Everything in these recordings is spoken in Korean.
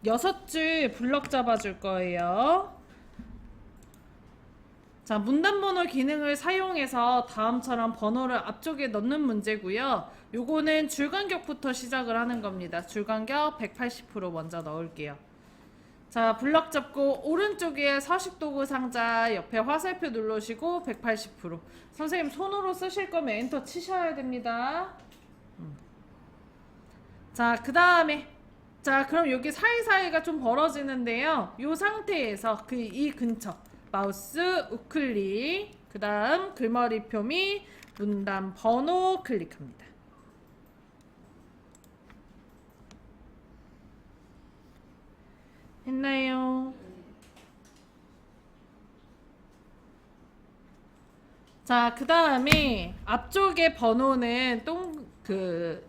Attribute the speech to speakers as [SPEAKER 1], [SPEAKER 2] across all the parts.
[SPEAKER 1] 6줄 블럭 잡아줄 거예요. 자, 문단번호 기능을 사용해서 다음처럼 번호를 앞쪽에 넣는 문제고요. 요거는 줄간격부터 시작을 하는 겁니다. 줄간격 180% 먼저 넣을게요. 자, 블럭 잡고 오른쪽에 서식도구 상자 옆에 화살표 누르시고 180%. 선생님 손으로 쓰실 거면 엔터 치셔야 됩니다. 자, 그 다음에 자, 그럼 여기 사이사이가 좀 벌어지는데요. 요 상태에서 이 근처 마우스 우클릭, 그 다음 글머리 표미 문단 번호 클릭합니다. 했나요? 자, 그 다음에 앞쪽의 번호는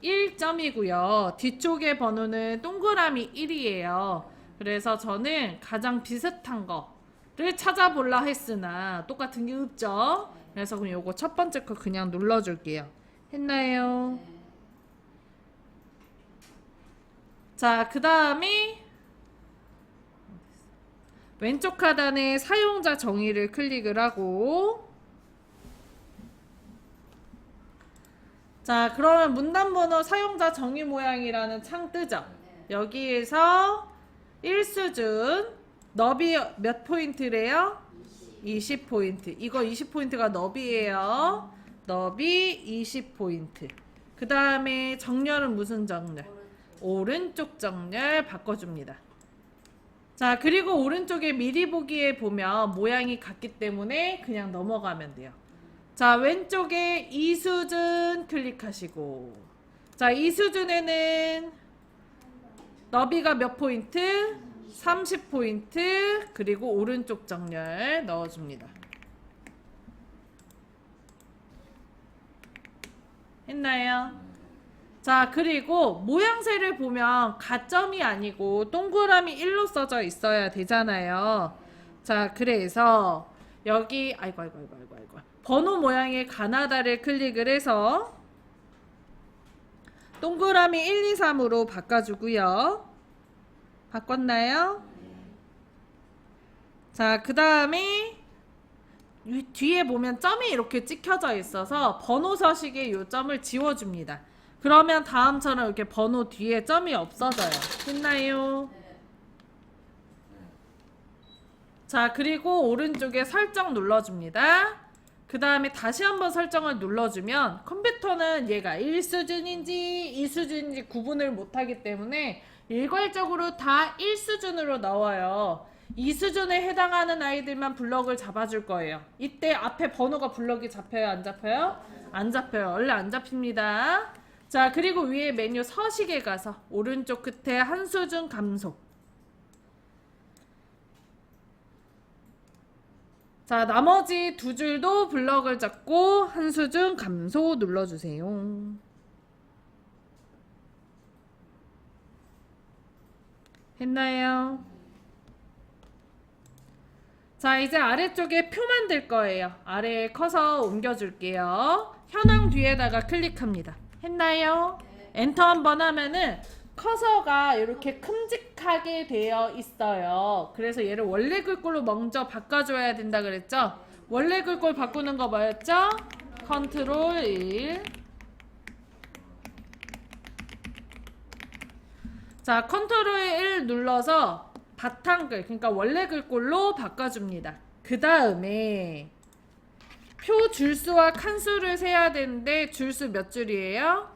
[SPEAKER 1] 1점이고요. 뒤쪽의 번호는 동그라미 1이에요. 그래서 저는 가장 비슷한 거를 찾아볼라 했으나 똑같은 게 없죠. 그래서 그럼 요거 첫 번째 거 그냥 눌러줄게요. 했나요? 자, 그 다음에 왼쪽 하단에 사용자 정의를 클릭을 하고, 자, 그러면 문단번호 사용자 정의 모양이라는 창 뜨죠? 여기에서 1수준 너비 몇 포인트래요? 20포인트. 이거 20포인트가 너비예요. 너비 20포인트. 그 다음에 정렬은 무슨 정렬? 오른쪽 정렬 바꿔줍니다. 자, 그리고 오른쪽에 미리 보기에 보면 모양이 같기 때문에 그냥 넘어가면 돼요. 자, 왼쪽에 이수준 클릭하시고, 자, 이수준에는 너비가 몇 포인트? 30포인트. 그리고 오른쪽 정렬 넣어줍니다. 했나요? 자, 그리고 모양새를 보면 가점이 아니고 동그라미 1로 써져 있어야 되잖아요. 자, 그래서 여기 아이고 번호 모양의 가나다를 클릭을 해서 동그라미 1, 2, 3으로 바꿔주고요. 바꿨나요? 자, 그 다음에 뒤에 보면 점이 이렇게 찍혀져 있어서 번호 서식에 이 점을 지워줍니다. 그러면 다음처럼 이렇게 번호 뒤에 점이 없어져요. 됐나요? 자, 그리고 오른쪽에 설정 눌러줍니다. 그 다음에 다시 한번 설정을 눌러주면 컴퓨터는 얘가 1수준인지 2수준인지 구분을 못하기 때문에 일괄적으로 다 1수준으로 나와요. 2수준에 해당하는 아이들만 블럭을 잡아줄 거예요. 이때 앞에 번호가 블럭이 잡혀요? 안 잡혀요? 안 잡혀요. 원래 안 잡힙니다. 자, 그리고 위에 메뉴 서식에 가서 오른쪽 끝에 한 수준 감소. 자, 나머지 두 줄도 블럭을 잡고 한 수준 감소 눌러주세요. 했나요? 자, 이제 아래쪽에 표 만들 거예요. 아래에 커서 옮겨줄게요. 현황 뒤에다가 클릭합니다. 했나요? 엔터 한번 하면은 커서가 이렇게 큼직하게 되어 있어요. 그래서 얘를 원래 글꼴로 먼저 바꿔줘야 된다 그랬죠? 원래 글꼴 바꾸는 거 뭐였죠? 컨트롤 1. 자, 컨트롤 1 눌러서 바탕글, 그러니까 원래 글꼴로 바꿔줍니다. 그 다음에 표 줄수와 칸수를 세야 되는데 줄수 몇 줄이에요?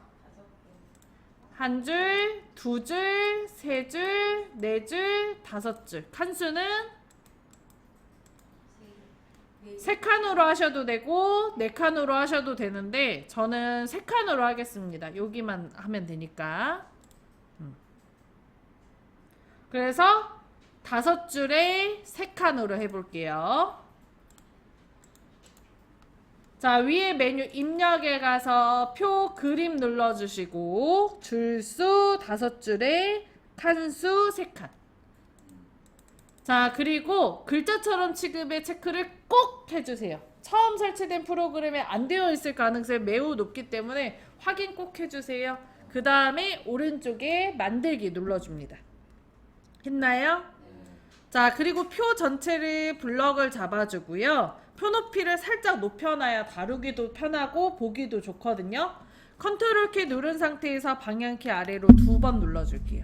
[SPEAKER 1] 한 줄, 두 줄, 세 줄, 네 줄, 다섯 줄. 칸수는 세 칸으로 하셔도 되고 네 칸으로 하셔도 되는데 저는 세 칸으로 하겠습니다. 여기만 하면 되니까. 그래서 다섯 줄에 세 칸으로 해볼게요. 자, 위에 메뉴 입력에 가서 표 그림 눌러주시고 줄수 다섯 줄에 칸수 세 칸. 자, 그리고 글자처럼 취급의 체크를 꼭 해주세요. 처음 설치된 프로그램에 안 되어 있을 가능성이 매우 높기 때문에 확인 꼭 해주세요. 그 다음에 오른쪽에 만들기 눌러줍니다. 했나요? 자, 그리고 표 전체를 블럭을 잡아주고요. 표 높이를 살짝 높여놔야 다루기도 편하고 보기도 좋거든요. 컨트롤 키 누른 상태에서 방향키 아래로 2번 눌러줄게요.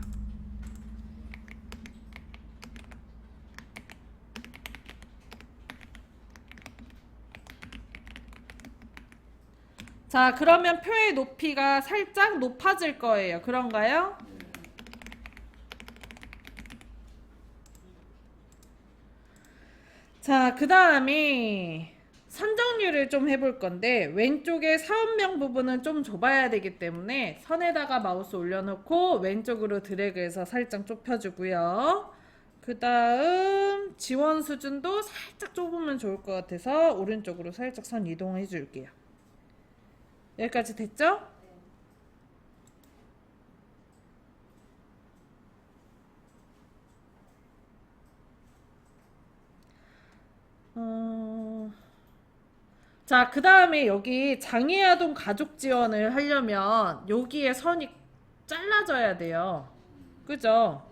[SPEAKER 1] 자, 그러면 표의 높이가 살짝 높아질 거예요. 그런가요? 자, 그 다음에 선정률을 좀 해볼 건데 왼쪽에 사원명 부분은 좀 좁아야 되기 때문에 선에다가 마우스 올려놓고 왼쪽으로 드래그해서 살짝 좁혀주고요. 그 다음 지원 수준도 살짝 좁으면 좋을 것 같아서 오른쪽으로 살짝 선 이동해 줄게요. 여기까지 됐죠? 자, 그 다음에 여기 장애아동 가족 지원을 하려면 여기에 선이 잘라져야 돼요. 그죠?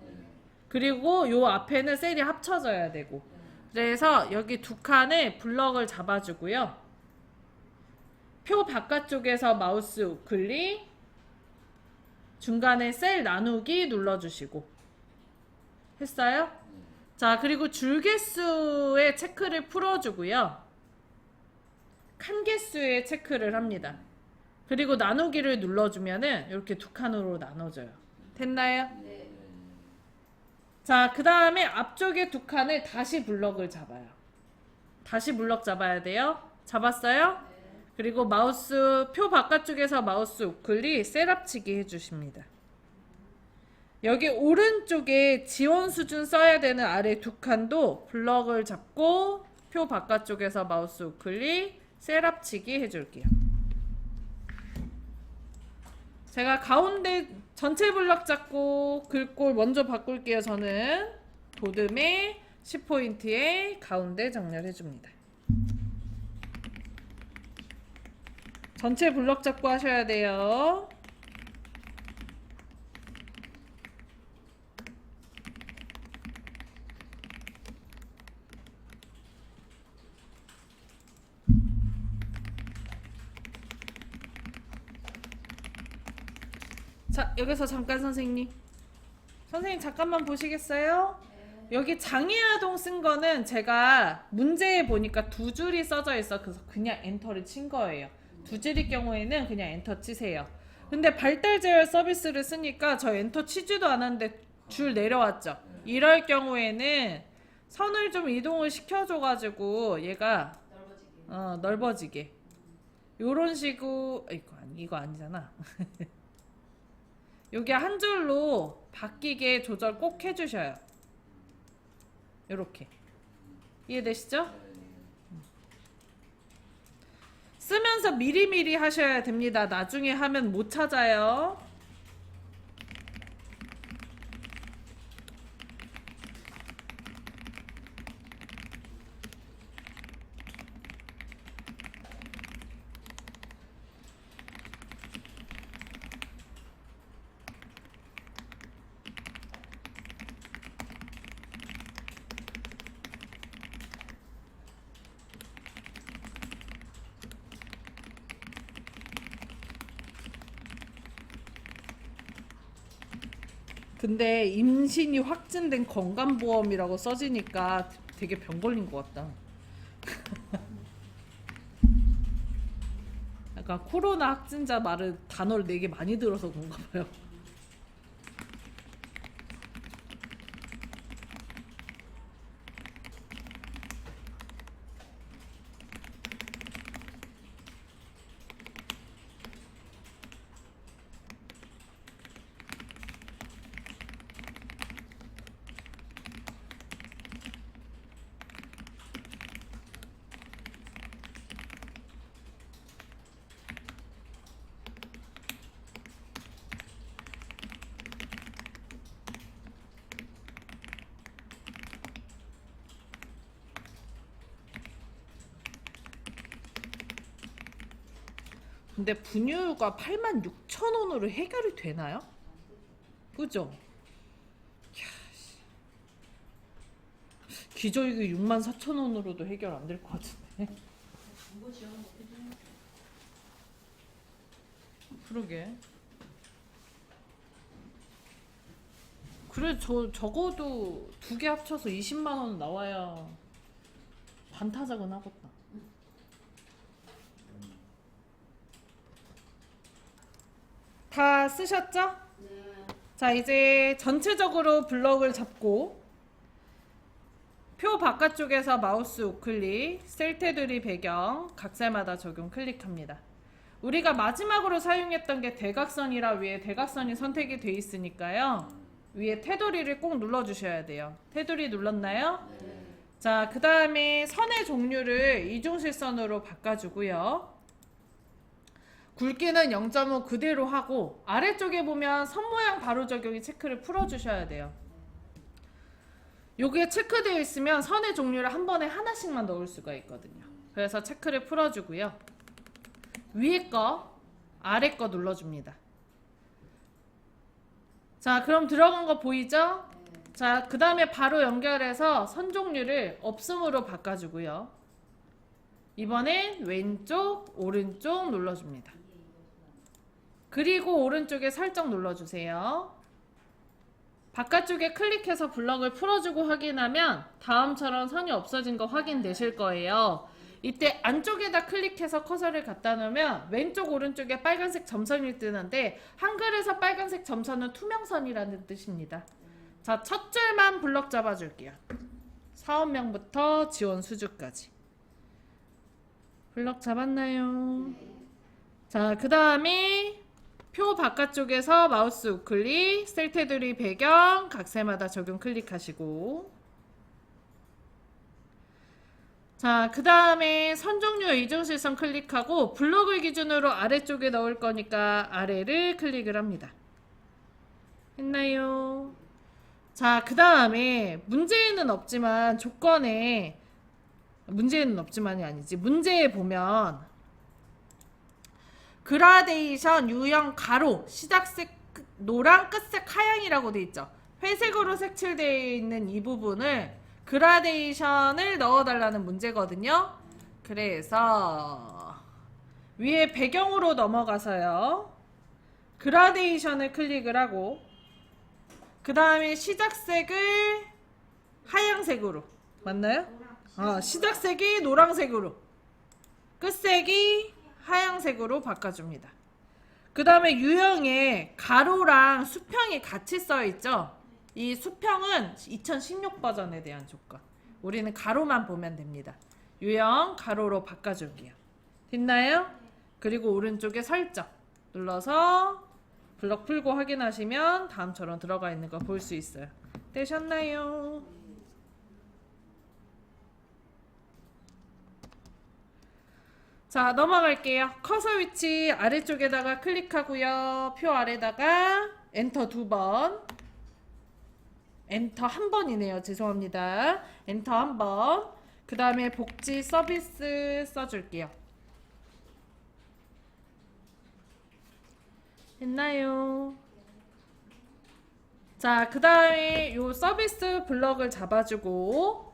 [SPEAKER 1] 그리고 요 앞에는 셀이 합쳐져야 되고. 그래서 여기 두 칸에 블럭을 잡아주고요. 표 바깥쪽에서 마우스 우클릭, 중간에 셀 나누기 눌러주시고. 했어요? 자, 그리고 줄 개수의 체크를 풀어주고요. 칸 개수의 체크를 합니다. 그리고 나누기를 눌러주면은 이렇게 두 칸으로 나눠져요. 됐나요?
[SPEAKER 2] 네.
[SPEAKER 1] 자, 그 다음에 앞쪽에 두 칸을 다시 블럭을 잡아요. 다시 블럭 잡아야 돼요. 잡았어요? 그리고 마우스 표 바깥쪽에서 마우스 우클릭 셀 합치기 해주십니다. 여기 오른쪽에 지원 수준 써야 되는 아래 두 칸도 블럭을 잡고 표 바깥쪽에서 마우스 우클릭 셀 합치기 해줄게요. 제가 가운데 전체 블럭 잡고 글꼴 먼저 바꿀게요. 저는 도듬에 10포인트에 가운데 정렬해줍니다. 전체 블럭 잡고 하셔야 돼요. 자, 여기서 잠깐 선생님 잠깐만 보시겠어요? 여기 장애아동 쓴 거는 제가 문제에 보니까 두 줄이 써져 있어. 그래서 그냥 엔터를 친 거예요. 두 줄일 경우에는 그냥 엔터 치세요. 근데 발달 재활 서비스를 쓰니까 저 엔터 치지도 않았는데 줄 내려왔죠. 이럴 경우에는 선을 좀 이동을 시켜줘가지고 얘가 넓어지게 요런 식으로 이거 아니잖아. 여기 한 줄로 바뀌게 조절 꼭 해주셔요. 요렇게 이해되시죠? 쓰면서 미리미리 하셔야 됩니다. 나중에 하면 못 찾아요. 근데 임신이 확진된 건강보험이라고 써지니까 되게 병 걸린 것 같다. 약간 코로나 확진자 말을 단어를 되게 많이 들어서 그런가 봐요. 근데 분유가 86,000원으로 해결이 되나요? 그죠? 기저귀 64,000원으로도 해결 안 될 것 같은데. 그러게. 그래 적어도 두 개 합쳐서 20만 원 나와야 반타작은 하겠다. 다 쓰셨죠?
[SPEAKER 2] 네.
[SPEAKER 1] 자, 이제 전체적으로 블럭을 잡고 표 바깥쪽에서 마우스 우클릭, 셀 테두리 배경, 각셀마다 적용 클릭합니다. 우리가 마지막으로 사용했던 게 대각선이라 위에 대각선이 선택이 돼 있으니까요. 위에 테두리를 꼭 눌러주셔야 돼요. 테두리 눌렀나요?
[SPEAKER 2] 네.
[SPEAKER 1] 자, 그 다음에 선의 종류를 이중실선으로 바꿔주고요. 굵기는 0.5 그대로 하고 아래쪽에 보면 선 모양 바로 적용이 체크를 풀어주셔야 돼요. 요게 체크되어 있으면 선의 종류를 한 번에 하나씩만 넣을 수가 있거든요. 그래서 체크를 풀어주고요. 위에 거, 아래 거 눌러줍니다. 자, 그럼 들어간 거 보이죠? 자, 그 다음에 바로 연결해서 선 종류를 없음으로 바꿔주고요. 이번엔 왼쪽, 오른쪽 눌러줍니다. 그리고 오른쪽에 살짝 눌러주세요. 바깥쪽에 클릭해서 블럭을 풀어주고 확인하면 다음처럼 선이 없어진 거 확인되실 거예요. 이때 안쪽에다 클릭해서 커서를 갖다 놓으면 왼쪽 오른쪽에 빨간색 점선이 뜨는데 한글에서 빨간색 점선은 투명선이라는 뜻입니다. 자, 첫 줄만 블럭 잡아줄게요. 사원명부터 지원 수주까지. 블럭 잡았나요? 자, 그 다음에 표 바깥쪽에서 마우스 우클릭, 셀 테두리 배경, 각셀마다 적용 클릭하시고, 자, 그 다음에 선 종류 이중실선 클릭하고 블럭을 기준으로 아래쪽에 넣을 거니까 아래를 클릭을 합니다. 했나요? 자, 그 다음에 문제에는 없지만 조건에 문제에는 없지만이 아니지. 문제에 보면 그라데이션 유형 가로 시작색 노랑 끝색 하양이라고 돼 있죠. 회색으로 색칠되어 있는 이 부분을 그라데이션을 넣어달라는 문제거든요. 그래서 위에 배경으로 넘어가서요. 그라데이션을 클릭을 하고 그 다음에 시작색을 하양색으로 맞나요? 시작색이 노란색으로 끝색이 하양색으로 바꿔줍니다. 그 다음에 유형에 가로랑 수평이 같이 써있죠. 이 수평은 2016 버전에 대한 조건. 우리는 가로만 보면 됩니다. 유형 가로로 바꿔줄게요. 됐나요? 그리고 오른쪽에 설정 눌러서 블럭 풀고 확인하시면 다음처럼 들어가 있는 거 볼 수 있어요. 되셨나요? 자, 넘어갈게요. 커서 위치 아래쪽에다가 클릭하고요. 표 아래다가 엔터 2번. 엔터 1번이네요. 죄송합니다. 엔터 1번. 그 다음에 복지 서비스 써줄게요. 됐나요? 자, 그 다음에 요 서비스 블럭을 잡아주고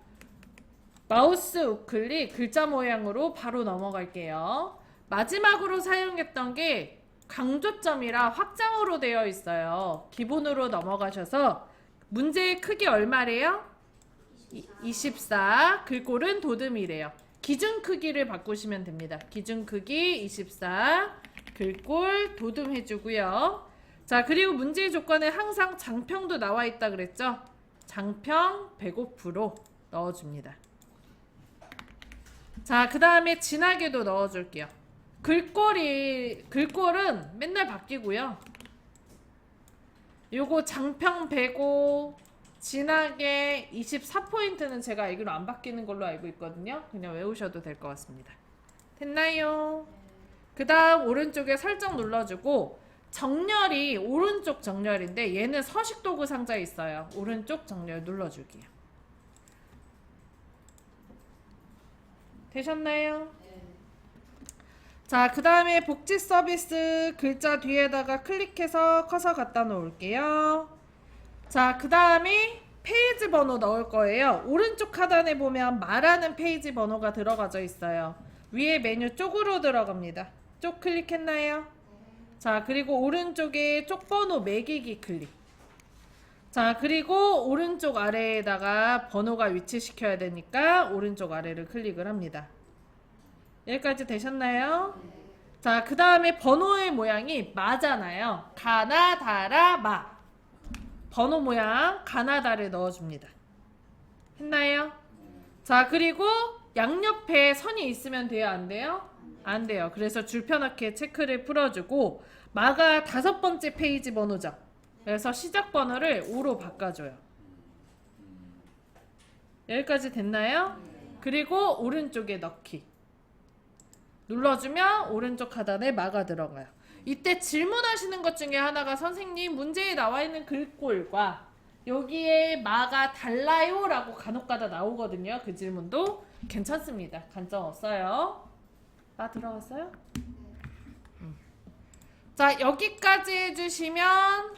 [SPEAKER 1] 마우스 우클릭 글자 모양으로 바로 넘어갈게요. 마지막으로 사용했던 게 강조점이라 확장으로 되어 있어요. 기본으로 넘어가셔서 문제의 크기 얼마래요? 24. 글꼴은 도듬이래요. 기준 크기를 바꾸시면 됩니다. 기준 크기 24. 글꼴 도듬 해주고요. 자, 그리고 문제의 조건에 항상 장평도 나와 있다 그랬죠? 장평 105% 넣어줍니다. 자, 그 다음에 진하게도 넣어줄게요. 글꼴은 맨날 바뀌고요. 요거 장평 105, 진하게 24포인트는 제가 알기로 안 바뀌는 걸로 알고 있거든요. 그냥 외우셔도 될 것 같습니다. 됐나요? 그 다음 오른쪽에 설정 눌러주고 정렬이 오른쪽 정렬인데 얘는 서식 도구 상자에 있어요. 오른쪽 정렬 눌러줄게요. 되셨나요? 자, 그 다음에 복지 서비스 글자 뒤에다가 클릭해서 커서 갖다 놓을게요. 자, 그 다음에 페이지 번호 넣을 거예요. 오른쪽 하단에 보면 말하는 페이지 번호가 들어가져 있어요. 위에 메뉴 쪽으로 들어갑니다. 쪽 클릭했나요? 자, 그리고 오른쪽에 쪽 번호 매기기 클릭. 자, 그리고 오른쪽 아래에다가 번호가 위치시켜야 되니까 오른쪽 아래를 클릭을 합니다. 여기까지 되셨나요? 자, 그 다음에 번호의 모양이 마잖아요. 가나다라 마. 번호 모양 가나다를 넣어줍니다. 했나요? 자, 그리고 양옆에 선이 있으면 돼요? 안 돼요? 안 돼요. 그래서 줄편하게 체크를 풀어주고 마가 5번째 페이지 번호죠. 그래서 시작 번호를 5로 바꿔줘요. 여기까지 됐나요? 그리고 오른쪽에 넣기. 눌러주면 오른쪽 하단에 마가 들어가요. 이때 질문하시는 것 중에 하나가 선생님 문제에 나와 있는 글꼴과 여기에 마가 달라요? 라고 간혹가다 나오거든요. 그 질문도 괜찮습니다. 관점 없어요. 마 들어갔어요? 자, 여기까지 해주시면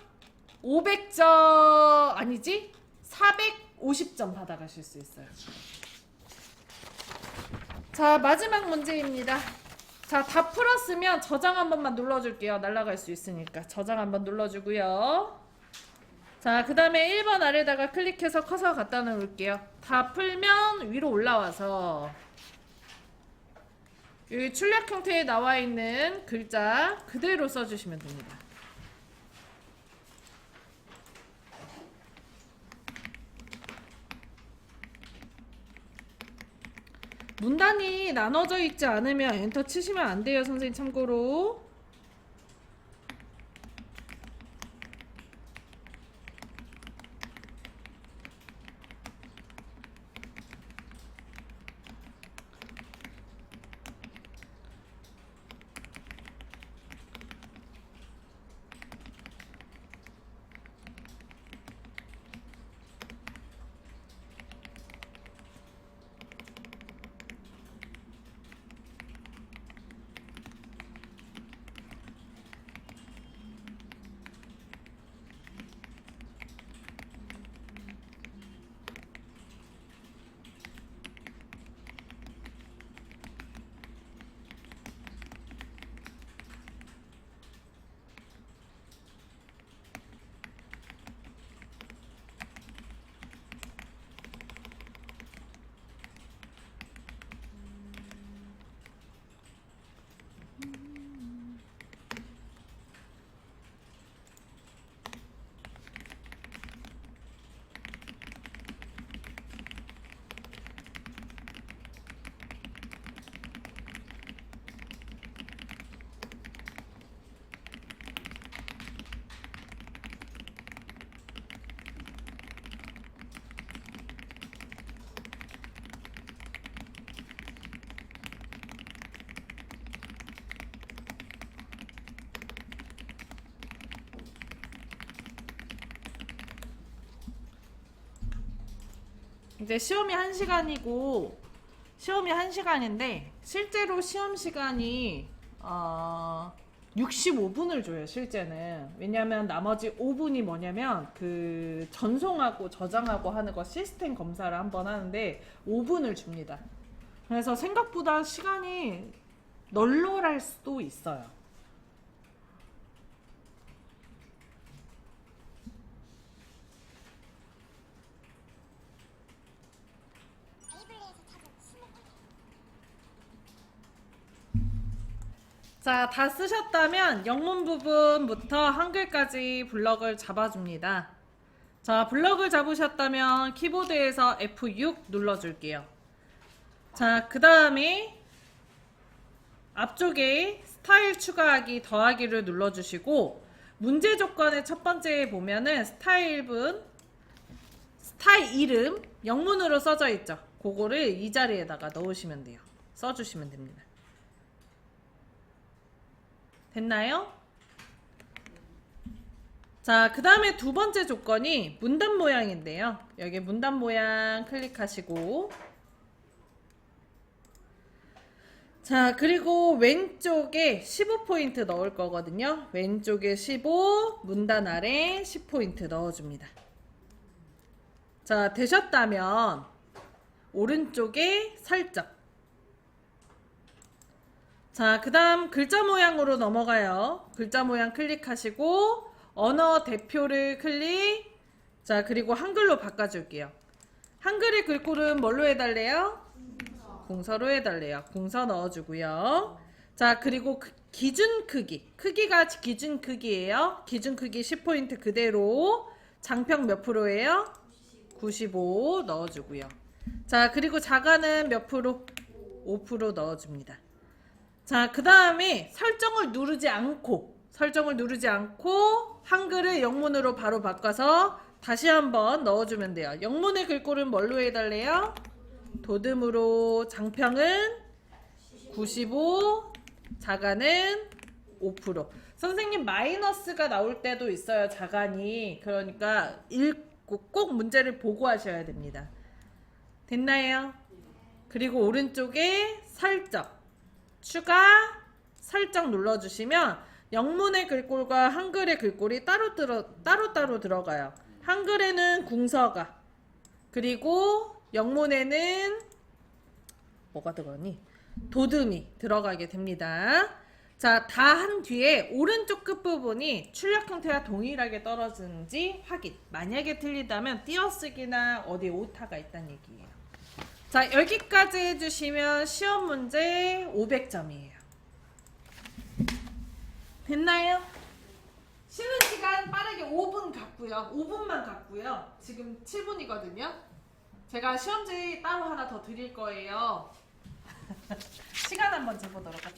[SPEAKER 1] 500점 아니지? 450점 받아가실 수 있어요. 자, 마지막 문제입니다. 자, 다 풀었으면 저장 한 번만 눌러줄게요. 날아갈 수 있으니까 저장 한번 눌러주고요. 자, 그 다음에 1번 아래다가 클릭해서 커서 갖다 놓을게요. 다 풀면 위로 올라와서 여기 출력 형태에 나와 있는 글자 그대로 써주시면 됩니다. 문단이 나눠져 있지 않으면 엔터 치시면 안 돼요. 선생님 참고로. 이제 시험이 1시간이고 시험이 1시간인데 실제로 시험 시간이 65분을 줘요. 실제는. 왜냐면 나머지 5분이 뭐냐면 그 전송하고 저장하고 하는 거 시스템 검사를 한번 하는데 5분을 줍니다. 그래서 생각보다 시간이 널널할 수도 있어요. 자, 다 쓰셨다면 영문 부분부터 한글까지 블럭을 잡아줍니다. 자, 블럭을 잡으셨다면 키보드에서 F6 눌러줄게요. 자, 그 다음에 앞쪽에 스타일 추가하기 더하기를 눌러주시고 문제 조건의 첫 번째에 보면은 스타일 이름 영문으로 써져 있죠. 그거를 이 자리에다가 넣으시면 돼요. 써주시면 됩니다. 됐나요? 자, 그 다음에 두 번째 조건이 문단 모양인데요. 여기 문단 모양 클릭하시고 자, 그리고 왼쪽에 15포인트 넣을 거거든요. 왼쪽에 15, 문단 아래 10포인트 넣어줍니다. 자, 되셨다면 오른쪽에 살짝. 자, 그 다음 글자 모양으로 넘어가요. 글자 모양 클릭하시고 언어 대표를 클릭. 자, 그리고 한글로 바꿔줄게요. 한글의 글꼴은 뭘로 해달래요? 궁서로 해달래요. 궁서 넣어주고요. 자, 그리고 기준 크기. 크기가 기준 크기예요. 기준 크기 10포인트 그대로. 장평 몇 프로예요? 95 넣어주고요. 자, 그리고 자가는 몇 프로? 5% 넣어줍니다. 자, 그 다음에 설정을 누르지 않고 한글을 영문으로 바로 바꿔서 다시 한번 넣어주면 돼요. 영문의 글꼴은 뭘로 해달래요? 도듬으로. 장평은 95, 자가는 5%. 선생님 마이너스가 나올 때도 있어요, 자간이. 그러니까 읽고 꼭 문제를 보고 하셔야 됩니다. 됐나요? 그리고 오른쪽에 살짝 추가 살짝 눌러주시면 영문의 글꼴과 한글의 글꼴이 따로 들어가요. 한글에는 궁서가, 그리고 영문에는 뭐가 들어가니? 도듬이 들어가게 됩니다. 자, 다 한 뒤에 오른쪽 끝부분이 출력 형태와 동일하게 떨어지는지 확인. 만약에 틀리다면 띄어쓰기나 어디 오타가 있다는 얘기예요. 자, 여기까지 해주시면 시험 문제 500점이에요. 됐나요? 쉬는 시간 빠르게 5분 갖고요. 5분만 갖고요. 지금 7분이거든요. 제가 시험지 따로 하나 더 드릴 거예요. 시간 한번 재보도록 합시다.